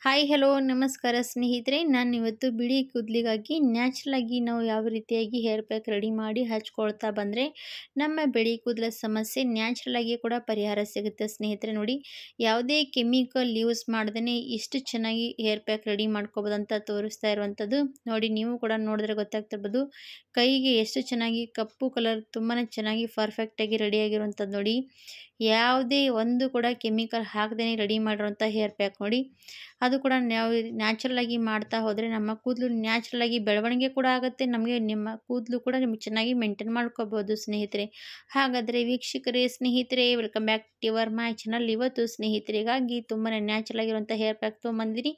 Hi hello ನಮಸ್ಕಾರ ಸ್ನೇಹಿತರೆ. ನಾನಿವತ್ತು ಬಿಳಿ ಕೂದಲಿಗಾಗಿ ನ್ಯಾಚುರಲ್ ಆಗಿ ನಾವು ಯಾವ ರೀತಿಯಾಗಿ ಹೇರ್ ಪ್ಯಾಕ್ ರೆಡಿ ಮಾಡಿ ಹಚ್ಕೊಳ್ತಾ ಬಂದರೆ ನಮ್ಮ ಬಿಳಿ ಕೂದಲ ಸಮಸ್ಯೆ ನ್ಯಾಚುರಲ್ ಆಗಿ ಕೂಡ ಪರಿಹಾರ ಸಿಗುತ್ತೆ ಸ್ನೇಹಿತರೆ. ನೋಡಿ, ಯಾವುದೇ ಕೆಮಿಕಲ್ ಯೂಸ್ ಮಾಡ್ದೇ ಎಷ್ಟು ಚೆನ್ನಾಗಿ ಹೇರ್ ಪ್ಯಾಕ್ ರೆಡಿ ಮಾಡ್ಕೋಬೋದು ಅಂತ ತೋರಿಸ್ತಾ ಇರುವಂಥದ್ದು. ನೋಡಿ, ನೀವು ಕೂಡ ನೋಡಿದ್ರೆ ಗೊತ್ತಾಗ್ತಿರ್ಬೋದು, ಕೈಗೆ ಎಷ್ಟು ಚೆನ್ನಾಗಿ ಕಪ್ಪು ಕಲರ್ ತುಂಬಾ ಚೆನ್ನಾಗಿ ಪರ್ಫೆಕ್ಟಾಗಿ ರೆಡಿಯಾಗಿರುವಂಥದ್ದು. ನೋಡಿ, ಯಾವುದೇ ಒಂದು ಕೂಡ ಕೆಮಿಕಲ್ ಹಾಕದೇ ರೆಡಿ ಮಾಡಿರೋಂಥ ಹೇರ್ ಪ್ಯಾಕ್. ನೋಡಿ, ಅದು ಕೂಡ ನಾವು ನ್ಯಾಚುರಲ್ ಆಗಿ ಮಾಡ್ತಾ ಹೋದರೆ ನಮ್ಮ ಕೂದಲು ನ್ಯಾಚುರಲ್ ಆಗಿ ಬೆಳವಣಿಗೆ ಕೂಡ ಆಗುತ್ತೆ. ನಮಗೆ ನಿಮ್ಮ ಕೂದಲು ಕೂಡ ನಿಮಗೆ ಚೆನ್ನಾಗಿ ಮೇಂಟೈನ್ ಮಾಡ್ಕೋಬೋದು ಸ್ನೇಹಿತರೆ. ಹಾಗಾದರೆ ವೀಕ್ಷಕರೇ, ಸ್ನೇಹಿತರೆ, welcome back to your my channel. ಇವತ್ತು ಸ್ನೇಹಿತರಿಗಾಗಿ ತುಂಬಾ ನ್ಯಾಚುರಲ್ ಆಗಿರುವಂಥ ಹೇರ್ ಪ್ಯಾಕ್ ತೊಗೊಂಬಂದಿನಿ.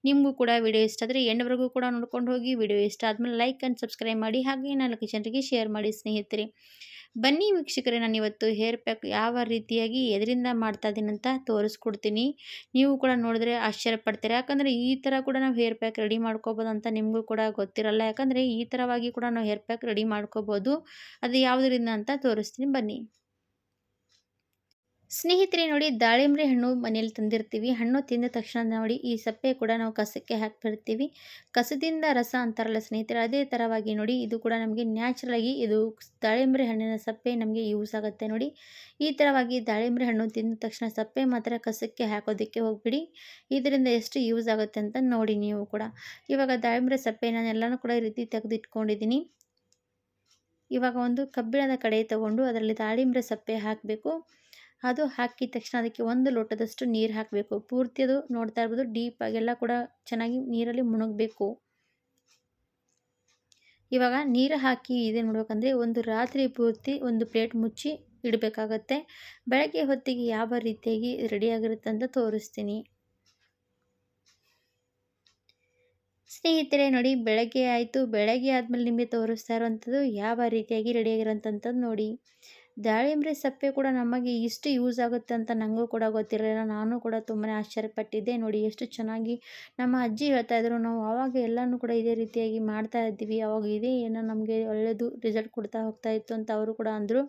ನಿಮಗೂ ಕೂಡ ವಿಡಿಯೋ ಇಷ್ಟ ಆದರೆ ಎಂಡ್ವರೆಗೂ ಕೂಡ ನೋಡ್ಕೊಂಡು ಹೋಗಿ. ವಿಡಿಯೋ ಇಷ್ಟ ಆದಮೇಲೆ ಲೈಕ್ ಆ್ಯಂಡ್ ಸಬ್ಸ್ಕ್ರೈಬ್ ಮಾಡಿ, ಹಾಗೆ 4 ಜನರಿಗೆ ಶೇರ್ ಮಾಡಿ ಸ್ನೇಹಿತರೆ. ಬನ್ನಿ ವೀಕ್ಷಕರೇ, ನಾನಿವತ್ತು ಹೇರ್ ಪ್ಯಾಕ್ ಯಾವ ರೀತಿಯಾಗಿ ಎದರಿಂದ ಮಾಡ್ತಾ ಇದ್ದೀನಿ ಅಂತ ತೋರಿಸ್ಕೊಡ್ತೀನಿ. ನೀವು ಕೂಡ ನೋಡಿದ್ರೆ ಆಶ್ಚರ್ಯ ಪಡ್ತೀರಾ. ಯಾಕಂದರೆ ಈ ಥರ ಕೂಡ ನಾವು ಹೇರ್ ಪ್ಯಾಕ್ ರೆಡಿ ಮಾಡ್ಕೋಬೋದು ಅಂತ ನಿಮಗೂ ಕೂಡ ಗೊತ್ತಿರಲ್ಲ. ಯಾಕಂದರೆ ಈ ಥರವಾಗಿ ಕೂಡ ನಾವು ಹೇರ್ ಪ್ಯಾಕ್ ರೆಡಿ ಮಾಡ್ಕೋಬೋದು. ಅದು ಯಾವುದರಿಂದ ಅಂತ ತೋರಿಸ್ತೀನಿ ಬನ್ನಿ ಸ್ನೇಹಿತರೆ. ನೋಡಿ, ದಾಳಿಂಬೆ ಹಣ್ಣು ಮನೇಲಿ ತಂದಿರ್ತೀವಿ. ಹಣ್ಣು ತಿಂದ ತಕ್ಷಣ ನೋಡಿ ಈ ಸಪ್ಪೆ ಕೂಡ ನಾವು ಕಸಕ್ಕೆ ಹಾಕ್ಬಿಡ್ತೀವಿ. ಕಸದಿಂದ ರಸ ಅಂತಾರಲ್ಲ ಸ್ನೇಹಿತರೆ, ಅದೇ ಥರವಾಗಿ ನೋಡಿ ಇದು ಕೂಡ ನಮಗೆ ನ್ಯಾಚುರಲ್ ಆಗಿ ಇದು ದಾಳಿಂಬೆ ಹಣ್ಣಿನ ಸಪ್ಪೆ ನಮಗೆ ಯೂಸ್ ಆಗುತ್ತೆ. ನೋಡಿ, ಈ ಥರವಾಗಿ ದಾಳಿಂಬೆ ಹಣ್ಣು ತಿಂದ ತಕ್ಷಣ ಸಪ್ಪೆ ಮಾತ್ರ ಕಸಕ್ಕೆ ಹಾಕೋದಕ್ಕೆ ಹೋಗ್ಬಿಡಿ. ಇದರಿಂದ ಎಷ್ಟು ಯೂಸ್ ಆಗುತ್ತೆ ಅಂತ ನೋಡಿ ನೀವು ಕೂಡ. ಇವಾಗ ದಾಳಿಂಬೆ ಸಪ್ಪೆ ನಾನೆಲ್ಲನೂ ಕೂಡ ಈ ರೀತಿ ತೆಗೆದಿಟ್ಕೊಂಡಿದ್ದೀನಿ. ಇವಾಗ ಒಂದು ಕಬ್ಬಿಣದ ಕಡೆ ತಗೊಂಡು ಅದರಲ್ಲಿ ದಾಳಿಂಬೆ ಸಪ್ಪೆ ಹಾಕಬೇಕು. ಅದು ಹಾಕಿದ ತಕ್ಷಣ ಅದಕ್ಕೆ 1 ಲೋಟದಷ್ಟು ನೀರು ಹಾಕಬೇಕು. ಪೂರ್ತಿ ಅದು ನೋಡ್ತಾ ಇರ್ಬೋದು, ಡೀಪಾಗಿ ಎಲ್ಲ ಕೂಡ ಚೆನ್ನಾಗಿ ನೀರಲ್ಲಿ ಮುಳುಗಬೇಕು. ಇವಾಗ ನೀರು ಹಾಕಿ ಇದೇನು ಮಾಡಬೇಕಂದ್ರೆ ಒಂದು ರಾತ್ರಿ ಪೂರ್ತಿ ಒಂದು ಪ್ಲೇಟ್ ಮುಚ್ಚಿ ಇಡಬೇಕಾಗತ್ತೆ. ಬೆಳಗ್ಗೆ ಹೊತ್ತಿಗೆ ಯಾವ ರೀತಿಯಾಗಿ ರೆಡಿಯಾಗಿರುತ್ತೆ ಅಂತ ತೋರಿಸ್ತೀನಿ ಸ್ನೇಹಿತರೆ. ನೋಡಿ, ಬೆಳಗ್ಗೆ ಆಯಿತು. ಬೆಳಗ್ಗೆ ಆದಮೇಲೆ ನಿಮಗೆ ತೋರಿಸ್ತಾ ಇರುವಂಥದ್ದು ಯಾವ ರೀತಿಯಾಗಿ ರೆಡಿಯಾಗಿರೋಂಥದ್ದು. ನೋಡಿ, ದಾಳಿಂಬೆ ಸಪ್ಪೆ ಕೂಡ ನಮಗೆ ಇಷ್ಟು ಯೂಸ್ ಆಗುತ್ತೆ ಅಂತ ನನಗೂ ಕೂಡ ಗೊತ್ತಿರಲಿಲ್ಲ. ನಾನು ಕೂಡ ತುಂಬಾ ಆಶ್ಚರ್ಯಪಟ್ಟಿದ್ದೆ. ನೋಡಿ, ಎಷ್ಟು ಚೆನ್ನಾಗಿ ನಮ್ಮ ಅಜ್ಜಿ ಹೇಳ್ತಾ ಇದ್ರು. ನಾವು ಆವಾಗ ಎಲ್ಲನೂ ಕೂಡ ಇದೇ ರೀತಿಯಾಗಿ ಮಾಡ್ತಾ ಇದ್ವಿ. ಆವಾಗ ಇದೇ ಏನೋ ನಮಗೆ ಒಳ್ಳೆಯದು ರಿಸಲ್ಟ್ ಕೊಡ್ತಾ ಹೋಗ್ತಾ ಇತ್ತು ಅಂತ ಅವರು ಕೂಡ ಅಂದರು.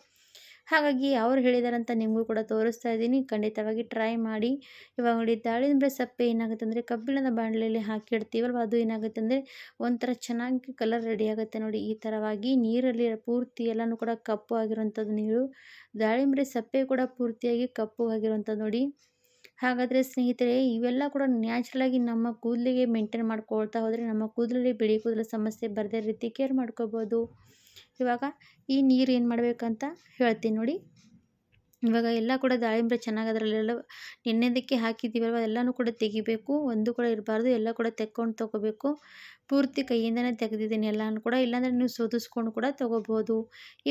ಹಾಗಾಗಿ ಅವ್ರು ಹೇಳಿದಾರಂತ ನಿಮಗೂ ಕೂಡ ತೋರಿಸ್ತಾ ಇದ್ದೀನಿ. ಖಂಡಿತವಾಗಿ ಟ್ರೈ ಮಾಡಿ. ಇವಾಗ ನೋಡಿ, ದಾಳಿಂಬೆ ಸಪ್ಪೆ ಏನಾಗುತ್ತೆ ಅಂದರೆ ಕಬ್ಬಿಣದ ಬಾಣಲೆಯಲ್ಲಿ ಹಾಕಿಡ್ತೀವಲ್ವ, ಅದು ಏನಾಗುತ್ತೆ ಅಂದರೆ ಒಂಥರ ಚೆನ್ನಾಗಿ ಕಲರ್ ರೆಡಿ ಆಗುತ್ತೆ. ನೋಡಿ, ಈ ಥರವಾಗಿ ನೀರಲ್ಲಿ ಪೂರ್ತಿ ಎಲ್ಲನೂ ಕೂಡ ಕಪ್ಪು ಆಗಿರುವಂಥದ್ದು ನೀರು. ದಾಳಿಂಬೆ ಸಪ್ಪೆ ಕೂಡ ಪೂರ್ತಿಯಾಗಿ ಕಪ್ಪು ಆಗಿರುವಂಥದ್ದು. ನೋಡಿ, ಹಾಗಾದರೆ ಸ್ನೇಹಿತರೆ, ಇವೆಲ್ಲ ಕೂಡ ನ್ಯಾಚುರಲಾಗಿ ನಮ್ಮ ಕೂದಲಿಗೆ ಮೇಂಟೈನ್ ಮಾಡ್ಕೊಳ್ತಾ ಹೋದರೆ ನಮ್ಮ ಕೂದಲಲ್ಲಿ ಬಿಳಿ ಕೂದಲ ಸಮಸ್ಯೆ ಬರದೇ ರೀತಿ ಕೇರ್ ಮಾಡ್ಕೋಬೋದು. ಇವಾಗ ಈ ನೀರು ಏನು ಮಾಡಬೇಕಂತ ಹೇಳ್ತೀನಿ ನೋಡಿ. ಇವಾಗ ಎಲ್ಲ ಕೂಡ ದಾಳಿಂಬೆ ಚೆನ್ನಾಗಿ ಅದರಲ್ಲೆಲ್ಲ ನೆನೆಯೋದಕ್ಕೆ ಹಾಕಿದ್ದೀವಲ್ವ, ಎಲ್ಲನೂ ಕೂಡ ತೆಗಿಬೇಕು. ಒಂದು ಕೂಡ ಇರಬಾರ್ದು, ಎಲ್ಲ ಕೂಡ ತಗೋಬೇಕು. ಪೂರ್ತಿ ಕೈಯಿಂದನೇ ತೆಗೆದಿದ್ದೀನಿ ಎಲ್ಲನೂ ಕೂಡ. ಇಲ್ಲಾಂದರೆ ನೀವು ಸೋದಿಸ್ಕೊಂಡು ಕೂಡ ತೊಗೋಬೋದು.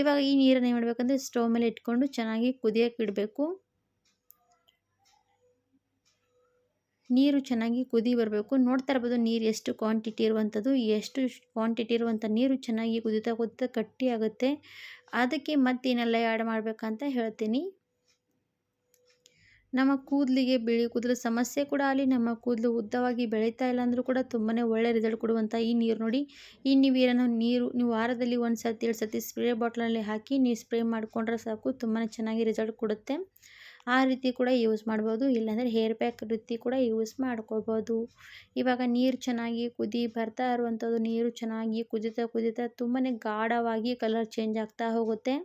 ಇವಾಗ ಈ ನೀರನ್ನು ಏನು ಮಾಡಬೇಕಂದ್ರೆ ಸ್ಟವ್ ಮೇಲೆ ಇಟ್ಕೊಂಡು ಚೆನ್ನಾಗಿ ಕುದಿಯೋಕೆ ಇಡಬೇಕು. ನೀರು ಚೆನ್ನಾಗಿ ಕುದಿ ಬರಬೇಕು. ನೋಡ್ತಾ ಇರ್ಬೋದು ನೀರು ಎಷ್ಟು ಕ್ವಾಂಟಿಟಿ ಇರುವಂಥದ್ದು. ಎಷ್ಟು ಕ್ವಾಂಟಿಟಿ ಇರುವಂಥ ನೀರು ಚೆನ್ನಾಗಿ ಕುದೀತಾ ಗಟ್ಟಿ ಆಗುತ್ತೆ. ಅದಕ್ಕೆ ಮತ್ತೇನೆಲ್ಲ ಆ್ಯಡ್ ಮಾಡಬೇಕಂತ ಹೇಳ್ತೀನಿ. ನಮ್ಮ ಕೂದಲಿಗೆ ಬಿಳಿ ಕೂದಲು ಸಮಸ್ಯೆ ಕೂಡ ಆಗಲಿ, ನಮ್ಮ ಕೂದಲು ಉದ್ದವಾಗಿ ಬೆಳೀತಾ ಇಲ್ಲ ಅಂದರೂ ಕೂಡ ತುಂಬಾ ಒಳ್ಳೆ ರಿಸಲ್ಟ್ ಕೊಡುವಂಥ ಈ ನೀರು ನೋಡಿ. ಈ ನೀರು ನೀವು ವಾರದಲ್ಲಿ 1 ಸತಿ 2 ಸತಿ ಸ್ಪ್ರೇ ಬಾಟ್ಲಲ್ಲಿ ಹಾಕಿ ನೀವು ಸ್ಪ್ರೇ ಮಾಡಿಕೊಂಡ್ರೆ ಸಾಕು, ತುಂಬಾ ಚೆನ್ನಾಗಿ ರಿಸಲ್ಟ್ ಕೊಡುತ್ತೆ. ಆ ರೀತಿ ಕೂಡ ಯೂಸ್ ಮಾಡ್ಬೋದು. ಇಲ್ಲಾಂದರೆ ಹೇರ್ ಪ್ಯಾಕ್ ರೀತಿ ಕೂಡ ಯೂಸ್ ಮಾಡ್ಕೋಬೋದು. ಇವಾಗ ನೀರು ಚೆನ್ನಾಗಿ ಕುದಿ ಬರ್ತಾ ಇರುವಂಥದ್ದು. ನೀರು ಚೆನ್ನಾಗಿ ಕುದೀತಾ ತುಂಬಾ ಗಾಢವಾಗಿ ಕಲರ್ ಚೇಂಜ್ ಆಗ್ತಾ ಹೋಗುತ್ತೆ.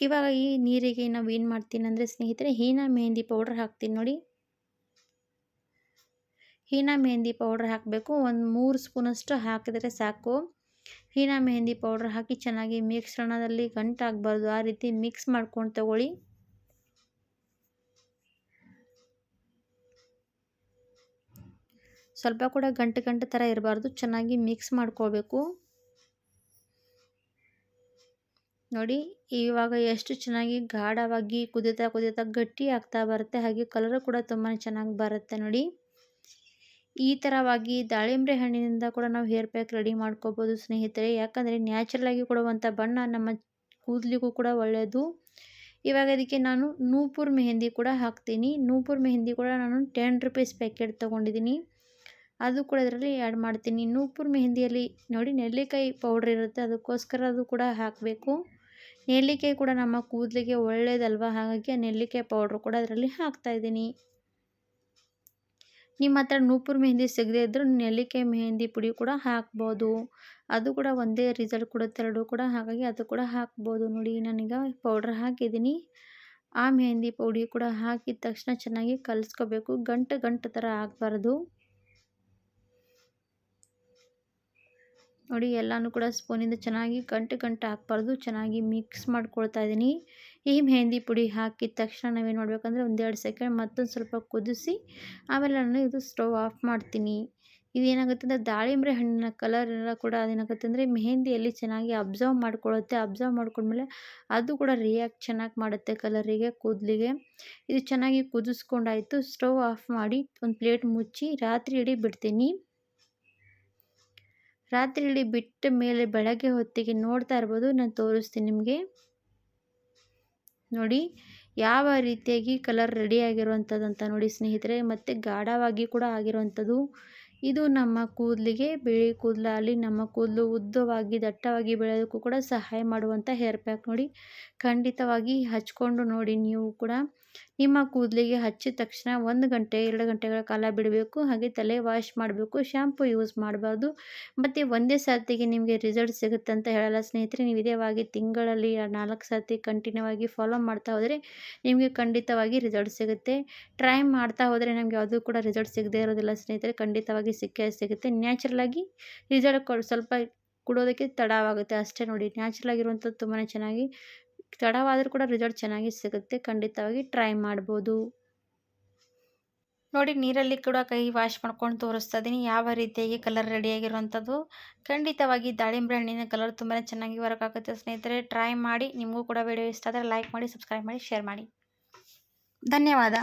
ಇವಾಗ ಈ ನೀರಿಗೆ ನಾವು ಏನು ಮಾಡ್ತೀನಿ ಅಂದರೆ ಸ್ನೇಹಿತರೆ, ಹೀನಾ ಮೆಹಂದಿ ಪೌಡರ್ ಹಾಕ್ತೀನಿ ನೋಡಿ. ಹೀನಾ ಮೆಹಂದಿ ಪೌಡರ್ ಹಾಕಬೇಕು. ಒಂದು 3 ಸ್ಪೂನಷ್ಟು ಹಾಕಿದರೆ ಸಾಕು. ಹೀನಾ ಮೆಹಂದಿ ಪೌಡರ್ ಹಾಕಿ ಚೆನ್ನಾಗಿ ಮಿಶ್ರಣದಲ್ಲಿ ಗಂಟಾಗಬಾರ್ದು, ಆ ರೀತಿ ಮಿಕ್ಸ್ ಮಾಡ್ಕೊಂಡು ತಗೊಳ್ಳಿ. ಸ್ವಲ್ಪ ಕೂಡ ಗಂಟು ಥರ ಇರಬಾರ್ದು, ಚೆನ್ನಾಗಿ ಮಿಕ್ಸ್ ಮಾಡ್ಕೋಬೇಕು. ನೋಡಿ, ಇವಾಗ ಎಷ್ಟು ಚೆನ್ನಾಗಿ ಗಾಢವಾಗಿ ಕುದೀತಾ ಗಟ್ಟಿ ಆಗ್ತಾ ಬರುತ್ತೆ. ಹಾಗೆ ಕಲರು ಕೂಡ ತುಂಬಾ ಚೆನ್ನಾಗಿ ಬರುತ್ತೆ. ನೋಡಿ, ಈ ಥರವಾಗಿ ದಾಳಿಂಬೆ ಹಣ್ಣಿನಿಂದ ಕೂಡ ನಾವು ಹೇರ್ ಪ್ಯಾಕ್ ರೆಡಿ ಮಾಡ್ಕೋಬೋದು ಸ್ನೇಹಿತರೆ. ಯಾಕಂದರೆ ನ್ಯಾಚುರಲ್ ಆಗಿ ಕೊಡುವಂಥ ಬಣ್ಣ ನಮ್ಮ ಕೂದಲಿಗೂ ಕೂಡ ಒಳ್ಳೆಯದು. ಇವಾಗ ಅದಕ್ಕೆ ನಾನು ನೂಪುರ್ ಮೆಹಂದಿ ಕೂಡ ಹಾಕ್ತೀನಿ. ನೂಪುರ್ ಮೆಹಂದಿ ಕೂಡ ನಾನು 10 ರೂಪೀಸ್ ಪ್ಯಾಕೆಟ್ ತೊಗೊಂಡಿದ್ದೀನಿ. ಅದು ಕೂಡ ಇದರಲ್ಲಿ ಆ್ಯಡ್ ಮಾಡ್ತೀನಿ. ನೂಪುರ್ ಮೆಹಂದಿಯಲ್ಲಿ ನೋಡಿ ನೆಲ್ಲಿಕಾಯಿ ಪೌಡ್ರ್ ಇರುತ್ತೆ, ಅದಕ್ಕೋಸ್ಕರ ಅದು ಕೂಡ ಹಾಕಬೇಕು. ನೆಲ್ಲಿಕಾಯಿ ಕೂಡ ನಮ್ಮ ಕೂದಲಿಗೆ ಒಳ್ಳೆಯದಲ್ವ, ಹಾಗಾಗಿ ಆ ನೆಲ್ಲಿಕಾಯಿ ಪೌಡ್ರ್ ಕೂಡ ಅದರಲ್ಲಿ ಹಾಕ್ತಾಯಿದ್ದೀನಿ. ನಿಮ್ಮ ಹತ್ರ ನೂಪುರ್ ಮೆಹಂದಿ ಸಿಗದೇ ಇದ್ದರೂ ನೆಲ್ಲಿಕಾಯಿ ಮೆಹಂದಿ ಪುಡಿ ಕೂಡ ಹಾಕ್ಬೋದು. ಅದು ಕೂಡ ಒಂದೇ ರಿಸಲ್ಟ್ ಕೊಡುತ್ತೆ ಎರಡೂ ಕೂಡ. ಹಾಗಾಗಿ ಅದು ಕೂಡ ಹಾಕ್ಬೋದು. ನೋಡಿ ನಾನೀಗ ಪೌಡ್ರ್ ಹಾಕಿದ್ದೀನಿ. ಆ ಮೆಹಂದಿ ಪುಡಿ ಕೂಡ ಹಾಕಿದ ತಕ್ಷಣ ಚೆನ್ನಾಗಿ ಕಲಿಸ್ಕೋಬೇಕು. ಗಂಟು ಗಂಟು ಥರ ಆಗಬಾರ್ದು. ನೋಡಿ ಎಲ್ಲನೂ ಕೂಡ ಸ್ಪೂನಿಂದ ಚೆನ್ನಾಗಿ ಗಂಟು ಗಂಟು ಹಾಕಬಾರ್ದು. ಚೆನ್ನಾಗಿ ಮಿಕ್ಸ್ ಮಾಡ್ಕೊಳ್ತಾ ಇದ್ದೀನಿ. ಈ ಮೆಹಂದಿ ಪುಡಿ ಹಾಕಿದ ತಕ್ಷಣ ನಾವೇನು ಮಾಡಬೇಕಂದ್ರೆ ಒಂದೆರಡು ಸೆಕೆಂಡ್ ಮತ್ತೊಂದು ಸ್ವಲ್ಪ ಕುದಿಸಿ ಆಮೇಲೆ ನಾನು ಇದು ಸ್ಟವ್ ಆಫ್ ಮಾಡ್ತೀನಿ. ಇದೇನಾಗುತ್ತೆ ಅಂದರೆ ದಾಳಿಂಬೆ ಹಣ್ಣಿನ ಕಲರ್ ಎಲ್ಲ ಕೂಡ ಅದೇನಾಗುತ್ತೆ ಅಂದರೆ ಮೆಹಂದಿಯಲ್ಲಿ ಚೆನ್ನಾಗಿ ಅಬ್ಸರ್ವ್ ಮಾಡ್ಕೊಳ್ಳುತ್ತೆ. ಅಬ್ಸರ್ವ್ ಮಾಡ್ಕೊಂಡ್ಮೇಲೆ ಅದು ಕೂಡ ರಿಯಾಕ್ಟ್ ಚೆನ್ನಾಗಿ ಮಾಡುತ್ತೆ ಕಲರಿಗೆ, ಕೂದಲಿಗೆ. ಇದು ಚೆನ್ನಾಗಿ ಕುದಿಸ್ಕೊಂಡಾಯಿತು. ಸ್ಟವ್ ಆಫ್ ಮಾಡಿ ಒಂದು ಪ್ಲೇಟ್ ಮುಚ್ಚಿ ರಾತ್ರಿ ಇಡೀ ಬಿಡ್ತೀನಿ. ರಾತ್ರಿ ಇಡೀ ಬಿಟ್ಟ ಮೇಲೆ ಬೆಳಗ್ಗೆ ಹೊತ್ತಿಗೆ ನೋಡ್ತಾ ಇರ್ಬೋದು, ನಾನು ತೋರಿಸ್ತೀನಿ ನಿಮಗೆ. ನೋಡಿ ಯಾವ ರೀತಿಯಾಗಿ ಕಲರ್ ರೆಡಿ ಆಗಿರುವಂಥದ್ದು ಅಂತ ನೋಡಿ ಸ್ನೇಹಿತರೆ. ಮತ್ತು ಗಾಢವಾಗಿ ಕೂಡ ಆಗಿರುವಂಥದ್ದು. ಇದು ನಮ್ಮ ಕೂದಲಿಗೆ, ಬಿಳಿ ಕೂದಲಾಗಲಿ ನಮ್ಮ ಕೂದಲು ಉದ್ದವಾಗಿ ದಟ್ಟವಾಗಿ ಬೆಳೆಯೋದಕ್ಕೂ ಕೂಡ ಸಹಾಯ ಮಾಡುವಂಥ ಹೇರ್ ಪ್ಯಾಕ್ ನೋಡಿ. ಖಂಡಿತವಾಗಿ ಹಚ್ಕೊಂಡು ನೋಡಿ ನೀವು ಕೂಡ. ನಿಮ್ಮ ಕೂದಲಿಗೆ ಹಚ್ಚಿದ ತಕ್ಷಣ 1 ಗಂಟೆ 2 ಗಂಟೆಗಳ ಕಾಲ ಬಿಡಬೇಕು. ಹಾಗೆ ತಲೆ ವಾಶ್ ಮಾಡಬೇಕು. ಶ್ಯಾಂಪು ಯೂಸ್ ಮಾಡಬಾರ್ದು. ಮತ್ತು ಒಂದೇ ಸರ್ತಿಗೆ ನಿಮಗೆ ರಿಸಲ್ಟ್ ಸಿಗುತ್ತೆ ಅಂತ ಹೇಳಲ್ಲ ಸ್ನೇಹಿತರೆ. ನೀವು ಇದೇವಾಗಿ ತಿಂಗಳಲ್ಲಿ 4 ಸರ್ತಿ ಕಂಟಿನ್ಯೂ ಆಗಿ ಫಾಲೋ ಮಾಡ್ತಾ ಹೋದರೆ ನಿಮಗೆ ಖಂಡಿತವಾಗಿ ರಿಸಲ್ಟ್ ಸಿಗುತ್ತೆ. ಟ್ರೈ ಮಾಡ್ತಾ ಹೋದರೆ ನಮಗೆ ಯಾವುದೂ ಕೂಡ ರಿಸಲ್ಟ್ ಸಿಗದೇ ಇರೋದಿಲ್ಲ ಸ್ನೇಹಿತರೆ. ಖಂಡಿತವಾಗಿ ಸಿಕ್ಕೇ ಸಿಗುತ್ತೆ. ನ್ಯಾಚುರಲಾಗಿ ರಿಸಲ್ಟ್ ಸ್ವಲ್ಪ ಕೊಡೋದಕ್ಕೆ ತಡವಾಗುತ್ತೆ ಅಷ್ಟೇ ನೋಡಿ. ನ್ಯಾಚುರಲ್ ಆಗಿರುವಂಥದ್ದು ತುಂಬಾ ಚೆನ್ನಾಗಿ ತಡವಾದರೂ ಕೂಡ ರಿಸಲ್ಟ್ ಚೆನ್ನಾಗಿ ಸಿಗುತ್ತೆ. ಖಂಡಿತವಾಗಿ ಟ್ರೈ ಮಾಡ್ಬೋದು. ನೋಡಿ ನೀರಲ್ಲಿ ಕೂಡ ಕೈ ವಾಶ್ ಮಾಡ್ಕೊಂಡು ತೋರಿಸ್ತಾ ಇದ್ದೀನಿ ಯಾವ ರೀತಿಯಾಗಿ ಕಲರ್ ರೆಡಿಯಾಗಿರುವಂಥದ್ದು. ಖಂಡಿತವಾಗಿ ದಾಳಿಂಬೆ ಹಣ್ಣಿನ ಕಲರ್ ತುಂಬಾ ಚೆನ್ನಾಗಿ ವರ್ಕ್ ಆಗುತ್ತೆ ಸ್ನೇಹಿತರೆ. ಟ್ರೈ ಮಾಡಿ. ನಿಮಗೂ ಕೂಡ ವಿಡಿಯೋ ಇಷ್ಟ ಆದರೆ ಲೈಕ್ ಮಾಡಿ, ಸಬ್ಸ್ಕ್ರೈಬ್ ಮಾಡಿ, ಶೇರ್ ಮಾಡಿ. ಧನ್ಯವಾದ.